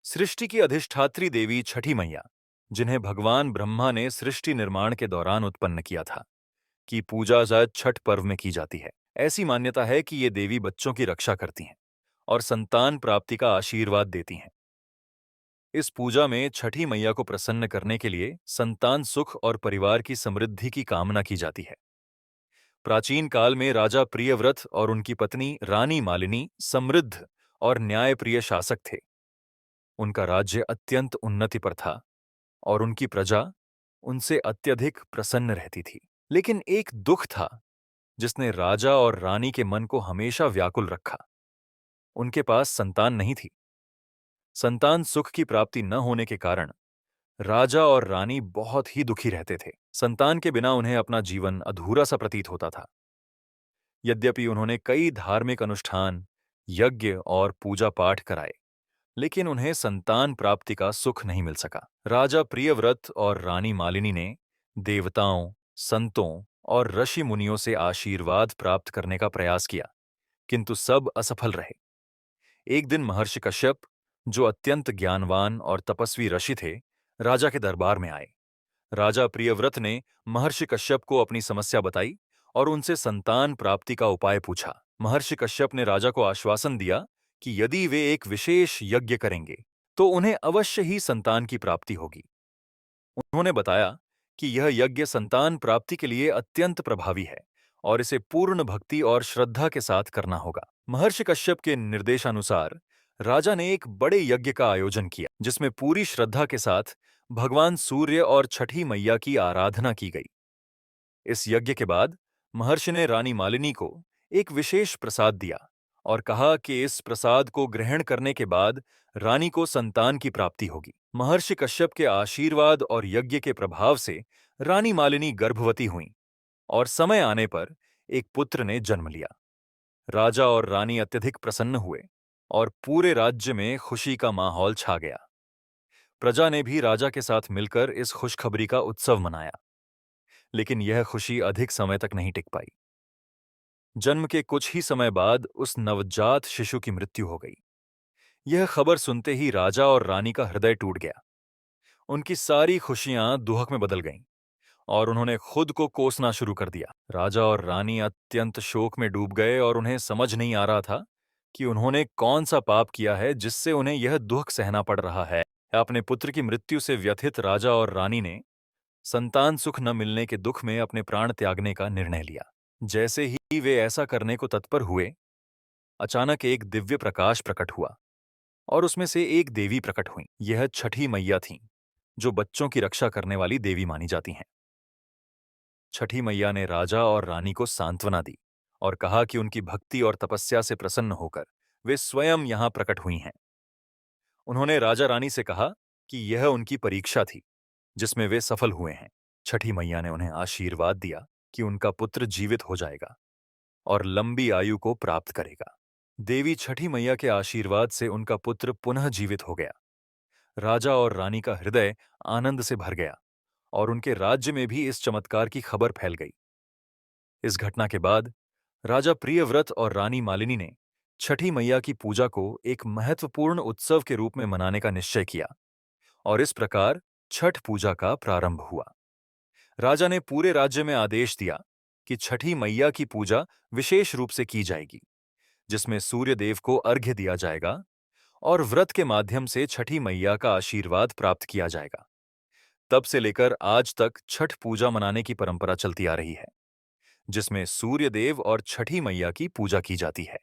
सृष्टि की अधिष्ठात्री देवी छठी मैया, जिन्हें भगवान ब्रह्मा ने सृष्टि निर्माण के दौरान उत्पन्न किया था, की पूजा शायद छठ पर्व में की जाती है। ऐसी मान्यता है कि ये देवी बच्चों की रक्षा करती हैं और संतान प्राप्ति का आशीर्वाद देती हैं। इस पूजा में छठी मैया को प्रसन्न करने के लिए संतान सुख और परिवार की समृद्धि की कामना की जाती है। प्राचीन काल में राजा प्रियव्रत और उनकी पत्नी रानी मालिनी समृद्ध और न्यायप्रिय शासक थे। उनका राज्य अत्यंत उन्नति पर था और उनकी प्रजा उनसे अत्यधिक प्रसन्न रहती थी। लेकिन एक दुख था जिसने राजा और रानी के मन को हमेशा व्याकुल रखा। उनके पास संतान नहीं थी। संतान सुख की प्राप्ति न होने के कारण राजा और रानी बहुत ही दुखी रहते थे। संतान के बिना उन्हें अपना जीवन अधूरा सा प्रतीत होता था। यद्यपि उन्होंने कई धार्मिक अनुष्ठान, यज्ञ और पूजा पाठ कराए, लेकिन उन्हें संतान प्राप्ति का सुख नहीं मिल सका। राजा प्रियव्रत और रानी मालिनी ने देवताओं, संतों और ऋषि मुनियों से आशीर्वाद प्राप्त करने का प्रयास किया, किंतु सब असफल रहे। एक दिन महर्षि कश्यप, जो अत्यंत ज्ञानवान और तपस्वी ऋषि थे, राजा के दरबार में आए। राजा प्रियव्रत ने महर्षि कश्यप को अपनी समस्या बताई और उनसे संतान प्राप्ति का उपाय पूछा। महर्षि कश्यप ने राजा को आश्वासन दिया कि यदि वे एक विशेष यज्ञ करेंगे तो उन्हें अवश्य ही संतान की प्राप्ति होगी। उन्होंने बताया कि यह यज्ञ संतान प्राप्ति के लिए अत्यंत प्रभावी है और इसे पूर्ण भक्ति और श्रद्धा के साथ करना होगा। महर्षि कश्यप के निर्देशानुसार राजा ने एक बड़े यज्ञ का आयोजन किया, जिसमें पूरी श्रद्धा के साथ भगवान सूर्य और छठी मैया की आराधना की गई। इस यज्ञ के बाद महर्षि ने रानी मालिनी को एक विशेष प्रसाद दिया और कहा कि इस प्रसाद को ग्रहण करने के बाद रानी को संतान की प्राप्ति होगी। महर्षि कश्यप के आशीर्वाद और यज्ञ के प्रभाव से रानी मालिनी गर्भवती हुईं और समय आने पर एक पुत्र ने जन्म लिया। राजा और रानी अत्यधिक प्रसन्न हुए और पूरे राज्य में खुशी का माहौल छा गया। प्रजा ने भी राजा के साथ मिलकर इस खुशखबरी का उत्सव मनाया। लेकिन यह खुशी अधिक समय तक नहीं टिक पाई। जन्म के कुछ ही समय बाद उस नवजात शिशु की मृत्यु हो गई। यह खबर सुनते ही राजा और रानी का हृदय टूट गया। उनकी सारी खुशियां दुहक में बदल गईं और उन्होंने खुद को कोसना शुरू कर दिया। राजा और रानी अत्यंत शोक में डूब गए और उन्हें समझ नहीं आ रहा था कि उन्होंने कौन सा पाप किया है जिससे उन्हें यह दुख सहना पड़ रहा है। अपने पुत्र की मृत्यु से व्यथित राजा और रानी ने संतान सुख न मिलने के दुख में अपने प्राण त्यागने का निर्णय लिया। जैसे ही वे ऐसा करने को तत्पर हुए, अचानक एक दिव्य प्रकाश प्रकट हुआ और उसमें से एक देवी प्रकट हुई। यह छठी मैया थीं, जो बच्चों की रक्षा करने वाली देवी मानी जाती हैं। छठी मैया ने राजा और रानी को सांत्वना दी और कहा कि उनकी भक्ति और तपस्या से प्रसन्न होकर वे स्वयं यहां प्रकट हुई हैं। उन्होंने राजा रानी से कहा कि यह उनकी परीक्षा थी, जिसमें वे सफल हुए हैं। छठी मैया ने उन्हें आशीर्वाद दिया कि उनका पुत्र जीवित हो जाएगा और लंबी आयु को प्राप्त करेगा। देवी छठी मैया के आशीर्वाद से उनका पुत्र पुनः जीवित हो गया। राजा और रानी का हृदय आनंद से भर गया और उनके राज्य में भी इस चमत्कार की खबर फैल गई। इस घटना के बाद राजा प्रियव्रत और रानी मालिनी ने छठी मैया की पूजा को एक महत्वपूर्ण उत्सव के रूप में मनाने का निश्चय किया और इस प्रकार छठ पूजा का प्रारंभ हुआ। राजा ने पूरे राज्य में आदेश दिया कि छठी मैया की पूजा विशेष रूप से की जाएगी, जिसमें सूर्य देव को अर्घ्य दिया जाएगा और व्रत के माध्यम से छठी मैया का आशीर्वाद प्राप्त किया जाएगा। तब से लेकर आज तक छठ पूजा मनाने की परंपरा चलती आ रही है, जिसमें सूर्य देव और छठी मैया की पूजा की जाती है।